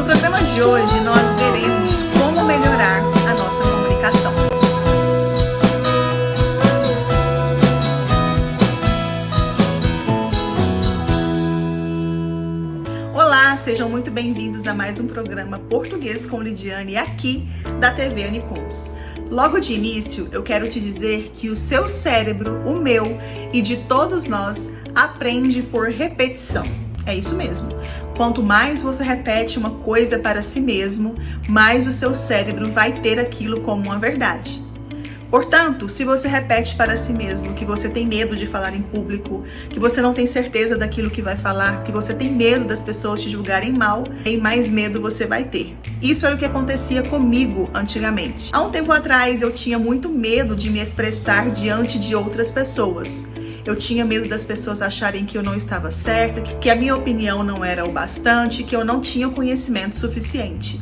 No programa de hoje, nós veremos como melhorar a nossa comunicação. Olá, sejam muito bem-vindos a mais um programa Português com Lidiane, aqui da TV Anicuns. Logo de início, eu quero te dizer que o seu cérebro, o meu e de todos nós, aprende por repetição. É isso mesmo. Quanto mais você repete uma coisa para si mesmo, mais o seu cérebro vai ter aquilo como uma verdade. Portanto, se você repete para si mesmo que você tem medo de falar em público, que você não tem certeza daquilo que vai falar, que você tem medo das pessoas te julgarem mal, e mais medo você vai ter. Isso era o que acontecia comigo antigamente. Há um tempo atrás, eu tinha muito medo de me expressar diante de outras pessoas. Eu tinha medo das pessoas acharem que eu não estava certa, que a minha opinião não era o bastante, que eu não tinha o conhecimento suficiente.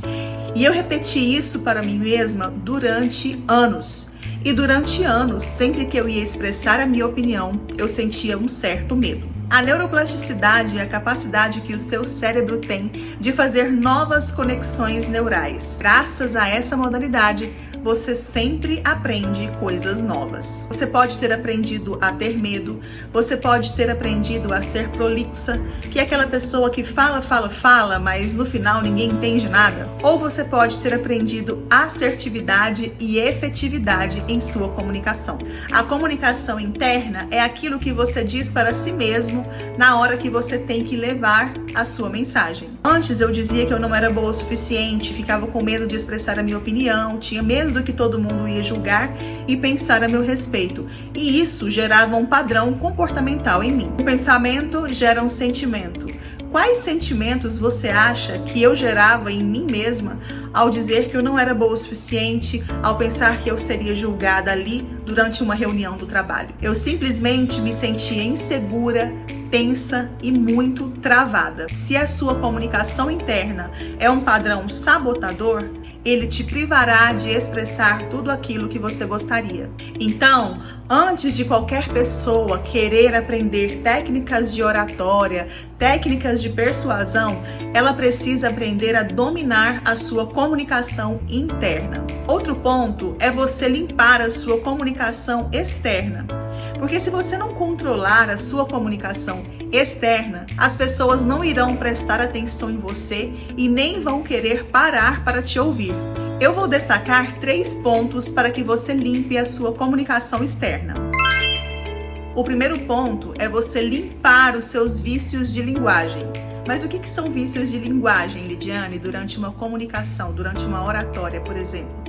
E eu repeti isso para mim mesma durante anos. E durante anos, sempre que eu ia expressar a minha opinião, eu sentia um certo medo. A neuroplasticidade é a capacidade que o seu cérebro tem de fazer novas conexões neurais. Graças a essa modalidade, você sempre aprende coisas novas. Você pode ter aprendido a ter medo, você pode ter aprendido a ser prolixa, que é aquela pessoa que fala, mas no final ninguém entende nada. Ou você pode ter aprendido assertividade e efetividade em sua comunicação. A comunicação interna é aquilo que você diz para si mesmo na hora que você tem que levar a sua mensagem. Antes eu dizia que eu não era boa o suficiente, ficava com medo de expressar a minha opinião, tinha medo do que todo mundo ia julgar e pensar a meu respeito. E isso gerava um padrão comportamental em mim. O pensamento gera um sentimento. Quais sentimentos você acha que eu gerava em mim mesma ao dizer que eu não era boa o suficiente, ao pensar que eu seria julgada ali durante uma reunião do trabalho? Eu simplesmente me sentia insegura, tensa e muito travada. Se a sua comunicação interna é um padrão sabotador, ele te privará de expressar tudo aquilo que você gostaria. Então, antes de qualquer pessoa querer aprender técnicas de oratória, técnicas de persuasão, ela precisa aprender a dominar a sua comunicação interna. Outro ponto é você limpar a sua comunicação externa. Porque se você não controlar a sua comunicação externa, as pessoas não irão prestar atenção em você e nem vão querer parar para te ouvir. Eu vou destacar 3 pontos para que você limpe a sua comunicação externa. O primeiro ponto é você limpar os seus vícios de linguagem. Mas o que são vícios de linguagem, Lidiane, durante uma comunicação, durante uma oratória, por exemplo?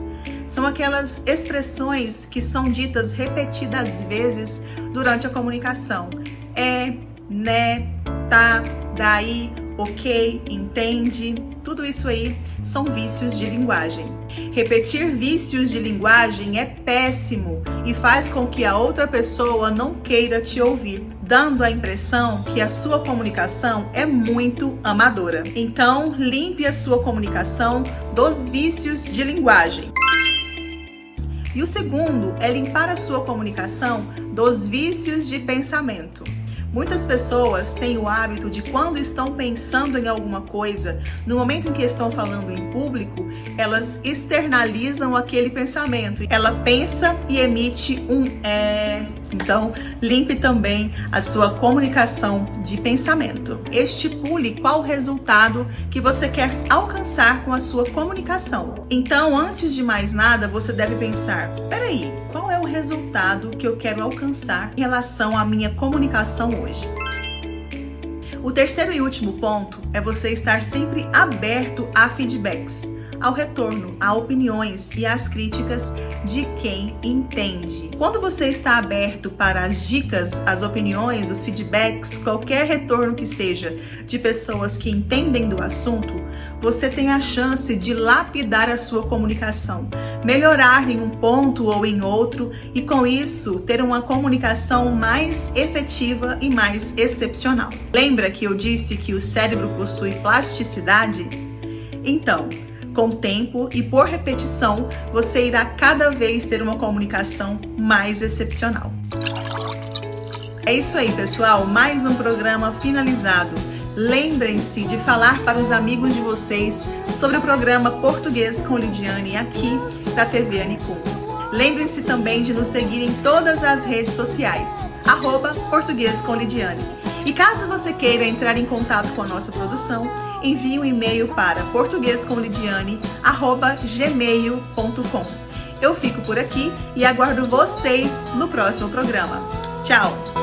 São aquelas expressões que são ditas repetidas vezes durante a comunicação. É, né, tá, daí, ok, entende. Tudo isso aí são vícios de linguagem. Repetir vícios de linguagem é péssimo e faz com que a outra pessoa não queira te ouvir, dando a impressão que a sua comunicação é muito amadora. Então, limpe a sua comunicação dos vícios de linguagem. E o segundo é limpar a sua comunicação dos vícios de pensamento. Muitas pessoas têm o hábito de, quando estão pensando em alguma coisa, no momento em que estão falando em público, elas externalizam aquele pensamento. Ela pensa e emite um Então, limpe também a sua comunicação de pensamento. Estipule qual o resultado que você quer alcançar com a sua comunicação. Então, antes de mais nada, você deve pensar: peraí, qual é o resultado que eu quero alcançar em relação à minha comunicação hoje? O terceiro e último ponto é você estar sempre aberto a feedbacks, ao retorno, a opiniões e às críticas de quem entende. Quando você está aberto para as dicas, as opiniões, os feedbacks, qualquer retorno que seja de pessoas que entendem do assunto, você tem a chance de lapidar a sua comunicação, melhorar em um ponto ou em outro e, com isso, ter uma comunicação mais efetiva e mais excepcional. Lembra que eu disse que o cérebro possui plasticidade? Então, com o tempo e por repetição, você irá cada vez ter uma comunicação mais excepcional. É isso aí, pessoal. Mais um programa finalizado. Lembrem-se de falar para os amigos de vocês sobre o programa Português com Lidiane aqui da TV Anicuns. Lembrem-se também de nos seguir em todas as redes sociais, @Português com Lidiane. E caso você queira entrar em contato com a nossa produção, envie um e-mail para portuguescomlidiane@gmail.com. Eu fico por aqui e aguardo vocês no próximo programa. Tchau!